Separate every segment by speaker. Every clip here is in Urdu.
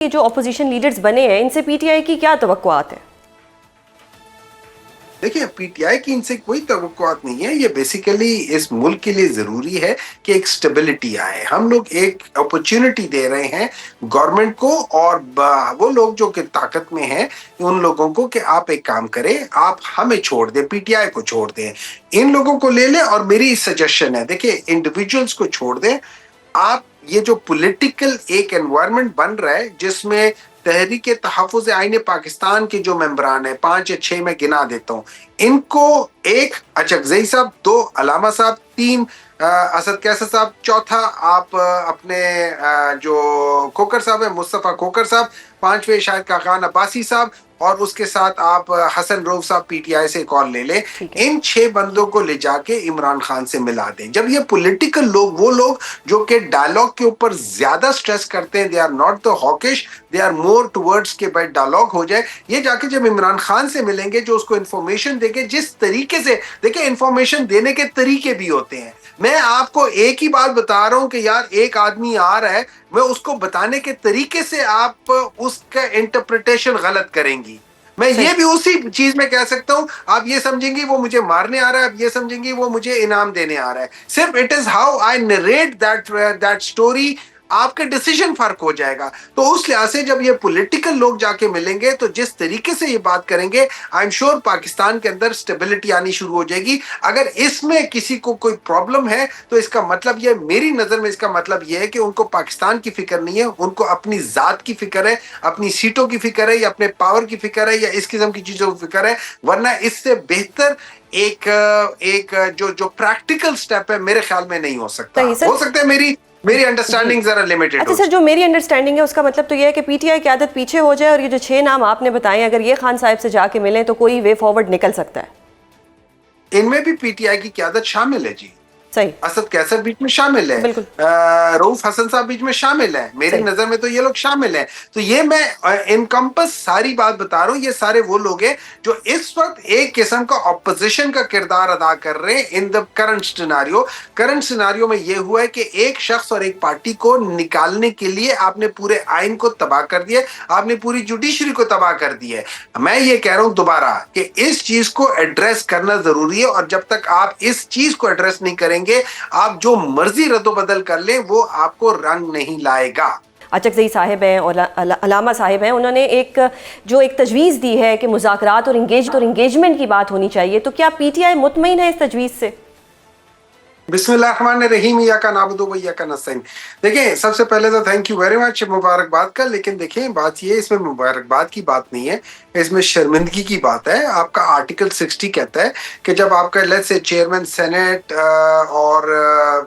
Speaker 1: یہ جو اپوزیشن لیڈرز بنے ہیں ان سے پی ٹی آئی کی کیا توقعات ہیں؟
Speaker 2: دیکھیں پی ٹی آئی کی ان سے کوئی توقعات نہیں ہے. یہ بیسیکلی اس ملک کے لیے ضروری ہے کہ ایک سٹیبلٹی آئے. ہم لوگ ایک اپرچونٹی دے رہے ہیں گورنمنٹ کو اور وہ لوگ جو کہ طاقت میں ہیں ان لوگوں کو کہ آپ ایک کام کریں, آپ ہمیں چھوڑ دیں, پی ٹی آئی کو چھوڑ دیں, ان لوگوں کو لے لیں. اور میری سجیشن ہے دیکھیں انڈیویجولز کو چھوڑ دیں آپ. یہ جو پولیٹیکل ایک انوائرمنٹ بن رہا ہے جس میں تحریک تحفظ آئین پاکستان کے جو ممبران ہیں 5 یا 6 میں گنا دیتا ہوں, ان کو 1 اچکزئی صاحب, 2 علامہ صاحب, 3 اسد کیسر صاحب, 4 آپ اپنے جو کھوکر صاحب ہیں مصطفیٰ کھوکر صاحب, 5ویں شاہد خاقان عباسی صاحب, اور اس کے ساتھ آپ حسن روف صاحب پی ٹی آئی سے کال لے لیں. ان 6 بندوں کو لے جا کے عمران خان سے ملا دیں. جب یہ پولیٹیکل لوگ, وہ لوگ جو کہ ڈائلاگ کے اوپر زیادہ سٹریس کرتے ہیں, they are not the hawkish, they are more towards کہ بھائی ڈائلاگ ہو جائے, یہ جا کے جب عمران خان سے ملیں گے جو اس کو انفارمیشن دیں گے, جس طریقے سے دیکھیں انفارمیشن دینے کے طریقے بھی ہوتے ہیں. میں آپ کو ایک ہی بات بتا رہا ہوں کہ یار ایک آدمی آ رہا ہے, میں اس کو بتانے کے طریقے سے آپ اس کا انٹرپریٹیشن غلط کریں گی. میں یہ بھی اسی چیز میں کہہ سکتا ہوں, آپ یہ سمجھیں گی وہ مجھے مارنے آ رہا ہے, آپ یہ سمجھیں گی وہ مجھے انعام دینے آ رہا ہے. صرف it is how I narrate that story, آپ کے ڈیسیجن فرق ہو جائے گا. تو اس لحاظ سے جب یہ پولیٹیکل لوگ جا کے ملیں گے تو جس طریقے سے یہ بات کریں گے, آئی ایم شیور پاکستان کے اندر سٹیبلٹی آنی شروع ہو جائے گی. اگر اس میں کسی کو کوئی پرابلم ہے تو اس کا مطلب یہ, میری نظر میں اس کا مطلب یہ ہے کہ ان کو پاکستان کی فکر نہیں ہے, ان کو اپنی ذات کی فکر ہے, اپنی سیٹوں کی فکر ہے, یا اپنے پاور کی فکر ہے, یا اس قسم کی چیزوں کی فکر ہے. ورنہ اس سے بہتر ایک جو پریکٹیکل سٹیپ ہے میرے خیال میں نہیں ہو سکتا. ہو سکتا ہے میری انڈرسٹینڈنگ ذرا لمیٹڈ ہو.
Speaker 1: اچھا سر, جو میری انڈرسٹینڈنگ ہے اس کا مطلب تو یہ ہے کہ پی ٹی آئی کی عادت پیچھے ہو جائے, اور یہ جو 6 نام آپ نے بتائے اگر یہ خان صاحب سے جا کے ملیں تو کوئی وے فارورڈ نکل سکتا ہے.
Speaker 2: ان میں بھی پی ٹی آئی کی قیادت شامل ہے. جی
Speaker 1: صحیح,
Speaker 2: اسد کیسر بیچ میں شامل ہے, رؤوف حسن صاحب بیچ میں شامل ہے, میری نظر میں تو یہ لوگ شامل ہیں. تو یہ میں انکمپس ساری بات بتا رہا ہوں, یہ سارے وہ لوگ ہیں جو اس وقت ایک قسم کا اپوزیشن کا کردار ادا کر رہے ہیں in the current scenario. Current scenario میں یہ ہوا ہے کہ ایک شخص اور ایک پارٹی کو نکالنے کے لیے آپ نے پورے آئین کو تباہ کر دیا, آپ نے پوری جوڈیشری کو تباہ کر دیا ہے. میں یہ کہہ رہا ہوں دوبارہ کہ اس چیز کو ایڈریس کرنا ضروری ہے, اور جب تک آپ اس چیز کو ایڈریس نہیں کریں گے, آپ جو مرضی رد و بدل کر لیں وہ آپ کو رنگ نہیں لائے گا.
Speaker 1: اچکزئی صاحب ہیں اور علامہ صاحب ہیں, انہوں نے ایک تجویز دی ہے کہ مذاکرات اور انگیجمنٹ کی بات ہونی چاہیے, تو کیا پی ٹی آئی مطمئن ہے اس تجویز سے؟
Speaker 2: بسم اللہ الرحمن الرحیم, ایاک نعبد و ایاک نستعین. دیکھیں سب سے پہلے تو تھینک یو ویری مچ مبارکباد کا, لیکن دیکھیں بات یہ, اس میں مبارکباد کی بات نہیں ہے, اس میں شرمندگی کی بات ہے. آپ کا آرٹیکل 60 کہتا ہے کہ جب آپ کا لیٹس سے چیئرمین سینٹ اور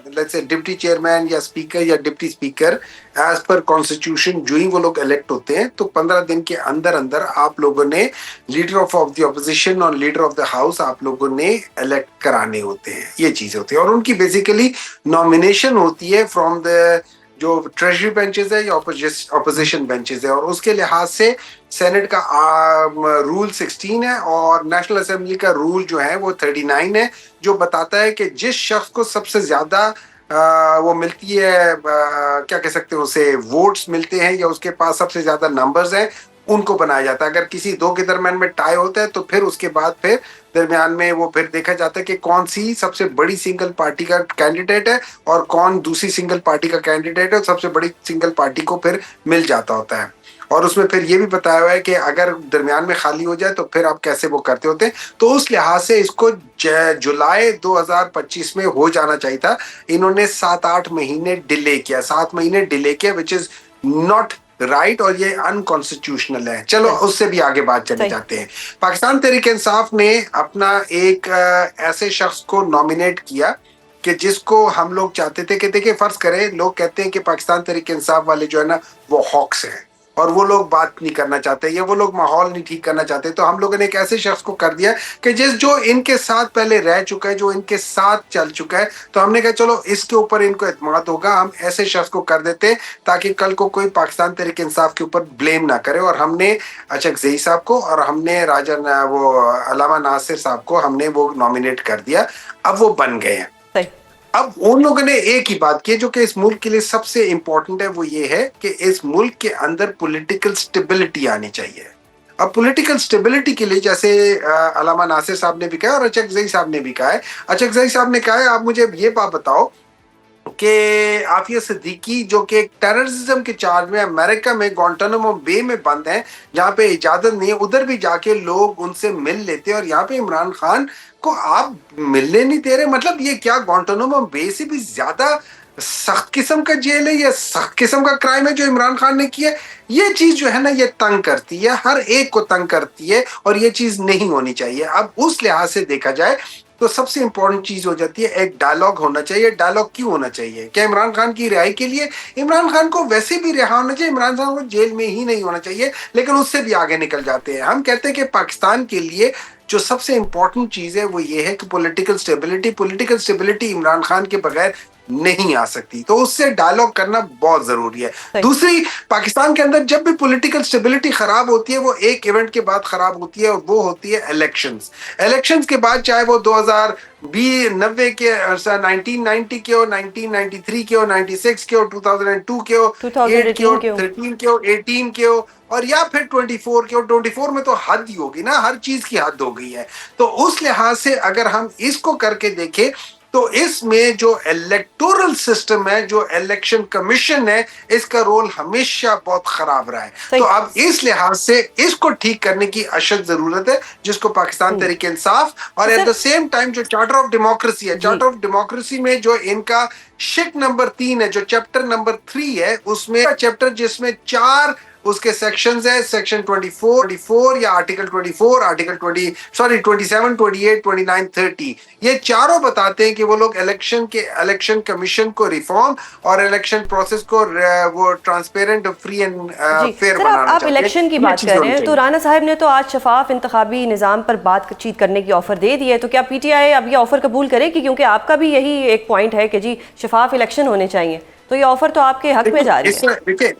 Speaker 2: لیٹس سے ڈپٹی چیئرمین یا اسپیکر یا deputy speaker as per constitution جو ہی وہ لوگ الیکٹ ہوتے ہیں, تو 15 دن کے اندر اندر آپ لوگوں نے لیڈر آف دی اپوزیشن اور لیڈر آف دا ہاؤس آپ لوگوں نے الیکٹ کرانے ہوتے ہیں. یہ چیز ہوتی ہے, اور ان کی بیسیکلی نامینیشن ہوتی ہے فرام دا جو ٹریجری بینچز ہے یا اپوزیشن بینچز ہے. اور اس کے لحاظ سے سینٹ کا رول 16 ہے اور نیشنل اسمبلی کا رول جو ہے وہ 39 ہے, جو بتاتا ہے کہ جس شخص کو سب سے زیادہ وہ ملتی ہے, کیا کہہ سکتے ہیں اسے, ووٹس ملتے ہیں یا اس کے پاس سب سے زیادہ نمبرز ہیں, ان کو بنایا جاتا ہے. اگر کسی 2 کے درمیان میں ٹائی ہوتا ہے تو پھر اس کے بعد پھر درمیان میں وہ پھر دیکھا جاتا ہے کہ کون سی سب سے بڑی سنگل پارٹی کا کینڈیڈیٹ ہے اور کون دوسری سنگل پارٹی کا کینڈیڈیٹ ہے, اور سب سے بڑی سنگل پارٹی کو پھر مل جاتا ہوتا ہے. اور اس میں پھر یہ بھی بتایا ہوا ہے کہ اگر درمیان میں خالی ہو جائے تو پھر آپ کیسے وہ کرتے ہوتے ہیں. تو اس لحاظ سے اس کو جولائی 2025 میں ہو جانا چاہیے تھا. انہوں نے 7-8 مہینے ڈیلے کیا, 7 مہینے ڈیلے کیا, وچ از ناٹ رائٹ, اور یہ انکانسٹیٹیوشنل ہے. چلو اس سے بھی آگے بات چلے جاتے ہیں. پاکستان تحریک انصاف نے اپنا ایک ایسے شخص کو نامینیٹ کیا کہ جس کو ہم لوگ چاہتے تھے کہ دیکھیں فرض کریں, لوگ کہتے ہیں کہ پاکستان تحریک انصاف والے جو ہے نا وہ ہاکس ہیں اور وہ لوگ بات نہیں کرنا چاہتے یا وہ لوگ ماحول نہیں ٹھیک کرنا چاہتے. تو ہم لوگوں نے ایک ایسے شخص کو کر دیا کہ جو ان کے ساتھ پہلے رہ چکا ہے, جو ان کے ساتھ چل چکا ہے, تو ہم نے کہا چلو اس کے اوپر ان کو اعتماد ہوگا, ہم ایسے شخص کو کر دیتے ہیں تاکہ کل کو کوئی پاکستان تحریک انصاف کے اوپر بلیم نہ کرے. اور ہم نے اچکزئی صاحب کو اور ہم نے وہ علامہ ناصر صاحب کو ہم نے وہ نامینیٹ کر دیا. اب وہ بن گئے ہیں. اب ان لوگوں نے ایک ہی بات کی جو کہ اس ملک کے لیے سب سے امپورٹنٹ ہے، وہ یہ ہے کہ اس ملک کے اندر پولیٹیکل سٹیبلٹی آنی چاہیے۔ اب پولیٹیکل سٹیبلٹی کے لیے جیسے علامہ ناصر صاحب نے بھی کہا اور اچکزئی صاحب نے بھی کہا ہے، اچکزئی صاحب نے کہا ہے آپ مجھے یہ بات بتاؤ کہ عافیہ صدیقی جو کہ ٹیررزم کے چارج میں امریکہ میں گوانٹانامو بے میں بند ہیں، جہاں پہ اجازت نہیں ہے، ادھر بھی جا کے لوگ ان سے مل لیتے ہیں، اور یہاں پہ عمران خان کو آپ ملنے نہیں دے رہے۔ مطلب یہ کیا گوانٹانامو بے سے بھی زیادہ سخت قسم کا جیل ہے، یہ سخت قسم کا کرائم ہے جو عمران خان نے کیا ہے؟ یہ چیز جو ہے نا یہ تنگ کرتی ہے، ہر ایک کو تنگ کرتی ہے، اور یہ چیز نہیں ہونی چاہیے۔ اب اس لحاظ سے دیکھا جائے تو سب سے امپورٹنٹ چیز ہو جاتی ہے ایک ڈائلاگ ہونا چاہیے۔ ڈائلاگ کیوں ہونا چاہیے؟ کیا عمران خان کی رہائی کے لیے؟ عمران خان کو ویسے بھی رہا ہونا چاہیے، عمران خان کو جیل میں ہی نہیں ہونا چاہیے، لیکن اس سے بھی آگے نکل جاتے ہیں۔ ہم کہتے ہیں کہ پاکستان کے لیے جو سب سے امپورٹنٹ چیز ہے وہ یہ ہے کہ پولیٹیکل سٹیبلٹی عمران خان کے بغیر نہیں آ سکتی، تو اس سے ڈائلاگ کرنا بہت ضروری ہے۔ دوسری، پاکستان کے اندر جب بھی پولیٹیکل سٹیبلٹی خراب ہوتی ہے وہ ایک ایونٹ کے بعد خراب ہوتی ہے، اور وہ ہوتی ہے الیکشنز۔ الیکشنز کے بعد چاہے وہ 1990 کے 1990 کے ہو، 1993 کے ہو، 96 کے ہو، 2002 کے ہو، 8 کے ہو، 13 کے ہو، 18 کے ہو، اور یا پھر 24 کے ہو۔ 24 میں تو حد ہی ہوگی نا، ہر چیز کی حد ہو گئی ہے۔ تو اس لحاظ سے اگر ہم اس کو کر کے دیکھیں تو اس میں جو الیکٹورل سسٹم ہے، جو الیکشن کمیشن ہے، اس کا رول ہمیشہ بہت خراب رہا ہے۔ تو اب اس لحاظ سے اس کو ٹھیک کرنے کی اشد ضرورت ہے، جس کو پاکستان تحریک انصاف اور ایٹ دا سیم ٹائم جو چارٹر آف ڈیموکریسی ہے، چارٹر آف ڈیموکریسی میں جو ان کا شک نمبر 3 ہے، جو چیپٹر نمبر 3 ہے، اس میں چیپٹر جس میں 4 اس کے سیکشنز ہیں، سیکشن 24 یا آرٹیکل 24، آرٹیکل 27، 28، 29، 30، یہ چاروں بتاتے ہیں کہ وہ لوگ الیکشن کمیشن کو ریفارم اور الیکشن پروسیس کو وہ ٹرانسپیرنٹ، فری اینڈ فیئر بنانا چاہتے ہیں۔
Speaker 1: آپ الیکشن کی بات کر رہے ہیں تو رانا صاحب نے تو آج شفاف انتخابی نظام پر بات چیت کرنے کی آفر دے دی ہے، تو کیا پی ٹی آئی اب یہ آفر قبول کرے گی؟ کیونکہ آپ کا بھی یہی ایک پوائنٹ ہے کہ جی شفاف الیکشن ہونے چاہیے، تو یہ آفر تو آپ کے حق میں جا رہی ہے۔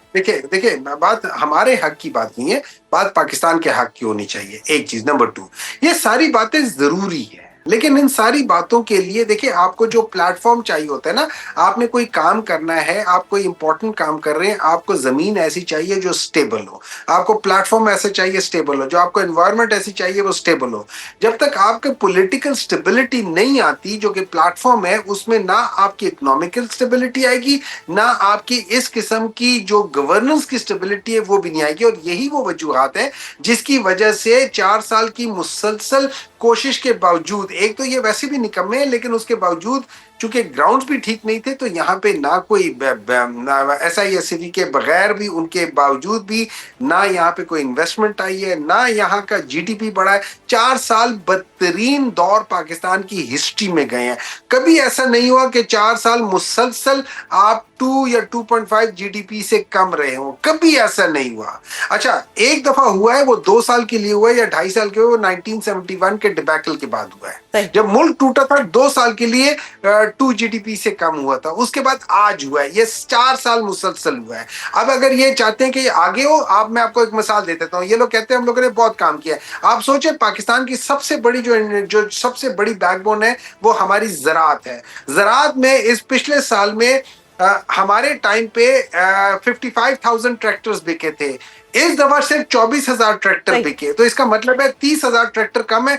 Speaker 2: دیکھیں بات ہمارے حق کی بات نہیں ہے، بات پاکستان کے حق کی ہونی چاہیے، ایک چیز۔ نمبر 2، یہ ساری باتیں ضروری ہیں، لیکن ان ساری باتوں کے لیے دیکھیں آپ کو جو پلیٹ فارم چاہیے ہوتا ہے نا، آپ نے کوئی کام کرنا ہے، آپ کوئی امپورٹنٹ کام کر رہے ہیں، آپ کو زمین ایسی چاہیے جو سٹیبل ہو، آپ کو پلیٹ فارم ایسے چاہیے سٹیبل ہو، جو آپ کو انوائرمنٹ ایسی چاہیے وہ سٹیبل ہو۔ جب تک آپ کے پولیٹیکل سٹیبلٹی نہیں آتی، جو کہ پلیٹ فارم ہے، اس میں نہ آپ کی اکنامیکل سٹیبلٹی آئے گی، نہ آپ کی اس قسم کی جو گورننس کی سٹیبلٹی ہے وہ بھی نہیں آئے گی۔ اور یہی وہ وجوہات ہیں جس کی وجہ سے 4 سال کی مسلسل کوشش کے باوجود، ایک تو یہ ویسے بھی نکمے ہیں، لیکن اس کے باوجود چونکہ گراؤنڈز بھی ٹھیک نہیں تھے، تو یہاں پہ نہ کوئی ایس آئی ایس سی کے بغیر بھی، ان کے باوجود بھی نہ یہاں پہ کوئی انویسٹمنٹ آئی ہے، نہ یہاں کا جی ڈی پی بڑھا ہے۔ 4 سال بدترین دور پاکستان کی ہسٹری میں گئے ہیں۔ کبھی ایسا نہیں ہوا کہ 4 سال مسلسل آپ 2 یا 2.5 جی ڈی پی سے کم رہے ہوں، کبھی ایسا نہیں ہوا۔ اچھا ایک دفعہ ہوا ہے، وہ 2 سال کے لیے ہوا ہے یا 2.5 سال کے ہوئے، 1971 کے ڈیبیکل کے بعد ہوا ہے، جب ملک ٹوٹا تھا 2 سال کے لیے 2 جی ڈی پی سے کم ہوا تھا، اس کے بعد آج ہوا ہے، یہ 4 سال مسلسل ہوا ہے۔ اب اگر یہ چاہتے ہیں کہ یہ آگے ہو، میں آپ کو ایک مثال دے دیتا ہوں۔ یہ لوگ کہتے ہیں ہم لوگوں نے بہت کام کیا ہے، آپ سوچیں پاکستان کی سب سے بڑی جو سب سے بڑی بیک بون ہے وہ ہماری زراعت ہے۔ زراعت میں اس پچھلے سال میں ہمارے ٹائم پہ 55,000 ٹریکٹرز بکے تھے، اس دفعہ صرف 24,000 ٹریکٹر بکے، تو اس کا مطلب ہے 30,000 ٹریکٹر کم ہے،